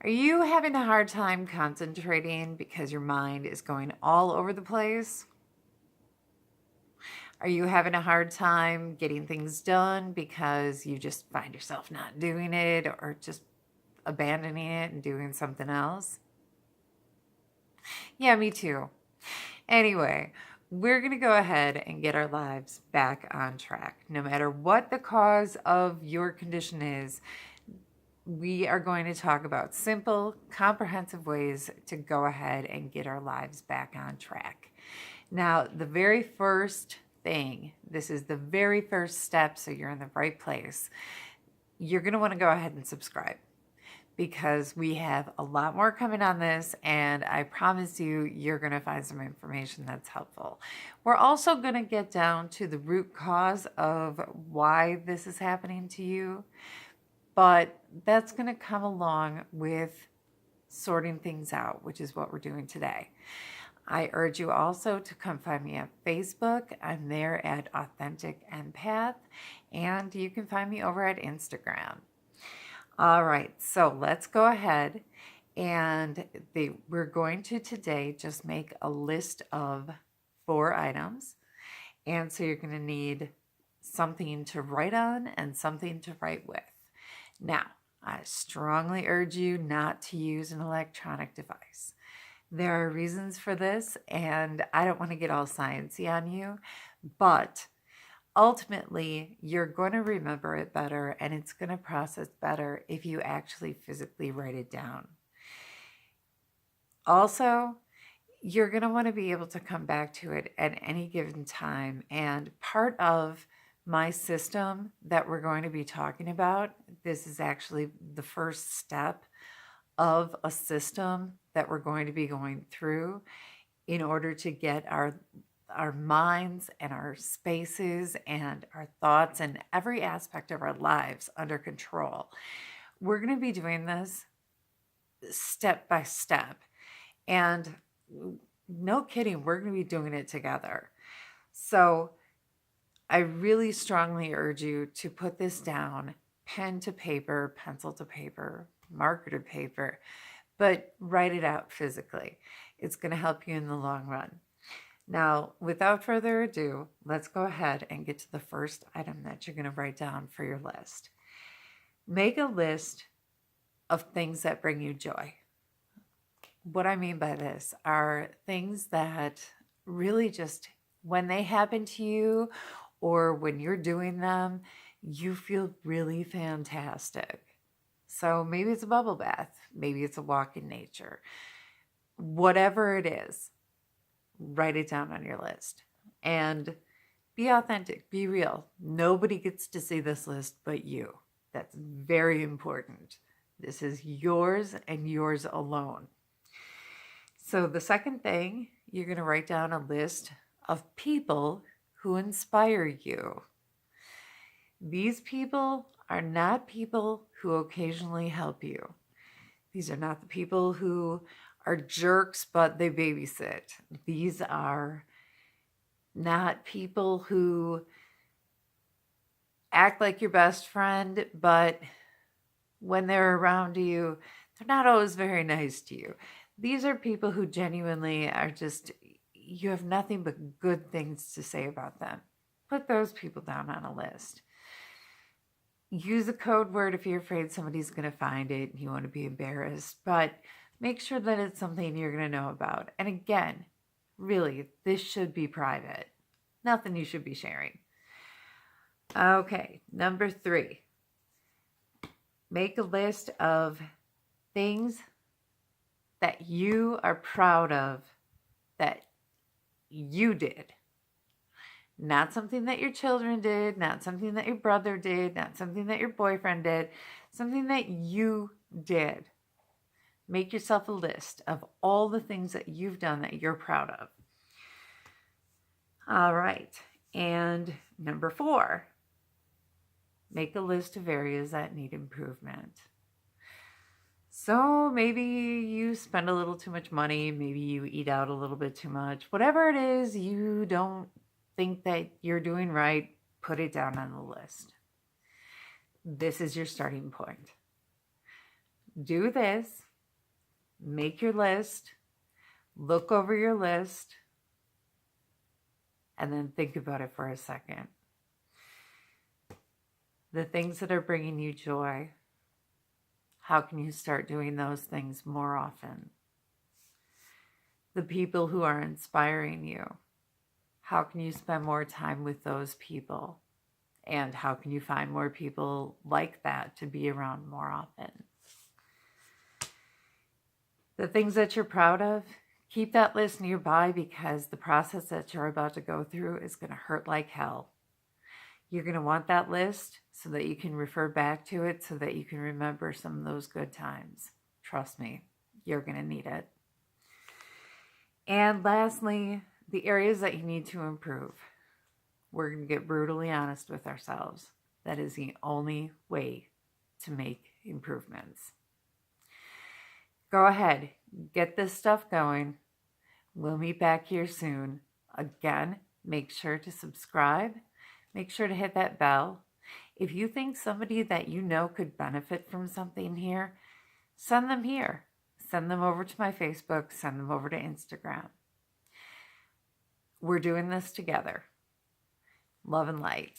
Are you having a hard time concentrating because your mind is going all over the place? Are you having a hard time getting things done because you just find yourself not doing it or just abandoning it and doing something else? Yeah, me too. Anyway, we're going to go ahead and get our lives back on track. No matter what the cause of your condition is, we are going to talk about simple, comprehensive ways to go ahead and get our lives back on track. Now, the very first thing, this is the very first step, so you're in the right place. You're going to want to go ahead and subscribe, because we have a lot more coming on this, and I promise you, you're going to find some information that's helpful. We're also going to get down to the root cause of why this is happening to you, but that's going to come along with sorting things out, which is what we're doing today. I urge you also to come find me on Facebook. I'm there at Authentic Empath, and you can find me over at Instagram. All right, so let's go ahead and we're going to today just make a list of 4 items. And so you're going to need something to write on and something to write with. Now, I strongly urge you not to use an electronic device. There are reasons for this, and I don't want to get all sciencey on you, but ultimately, you're going to remember it better, and it's going to process better if you actually physically write it down. Also, you're going to want to be able to come back to it at any given time, and part of my system that we're going to be talking about, this is actually the first step of a system that we're going to be going through in order to get our minds and our spaces and our thoughts and every aspect of our lives under control. We're going to be doing this step by step. And no kidding, we're going to be doing it together. So I really strongly urge you to put this down, pen to paper, pencil to paper, marker to paper, but write it out physically. It's going to help you in the long run. Now, without further ado, let's go ahead and get to the first item that you're going to write down for your list. Make a list of things that bring you joy. What I mean by this are things that really just, when they happen to you or when you're doing them, you feel really fantastic. So maybe it's a bubble bath, maybe it's a walk in nature. Whatever it is, write it down on your list and be authentic, be real. Nobody gets to see this list but you. That's very important. This is yours and yours alone. So the second thing, you're going to write down a list of people who inspire you. These people are not people who occasionally help you. These are not the people who are jerks, but they babysit. These are not people who act like your best friend, but when they're around you, they're not always very nice to you. These are people who genuinely are just, you have nothing but good things to say about them. Put those people down on a list. Use a code word if you're afraid somebody's going to find it and you want to be embarrassed, but make sure that it's something you're going to know about. And again, really, this should be private. Nothing you should be sharing. Okay, number 3. Make a list of things that you are proud of that you did. Not something that your children did, not something that your brother did, not something that your boyfriend did, something that you did. Make yourself a list of all the things that you've done that you're proud of. All right. And number 4, make a list of areas that need improvement. So maybe you spend a little too much money, maybe you eat out a little bit too much. Whatever it is you don't think that you're doing right, put it down on the list. This is your starting point. Do this, make your list, look over your list, and then think about it for a second. The things that are bringing you joy, how can you start doing those things more often? The people who are inspiring you, how can you spend more time with those people? And how can you find more people like that to be around more often? The things that you're proud of, keep that list nearby, because the process that you're about to go through is going to hurt like hell. You're going to want that list so that you can refer back to it, so that you can remember some of those good times. Trust me, you're going to need it. And lastly, the areas that you need to improve. We're going to get brutally honest with ourselves. That is the only way to make improvements. Go ahead, get this stuff going. We'll meet back here soon. Again, make sure to subscribe. Make sure to hit that bell. If you think somebody that you know could benefit from something here, send them here. Send them over to my Facebook. Send them over to Instagram. We're doing this together. Love and light.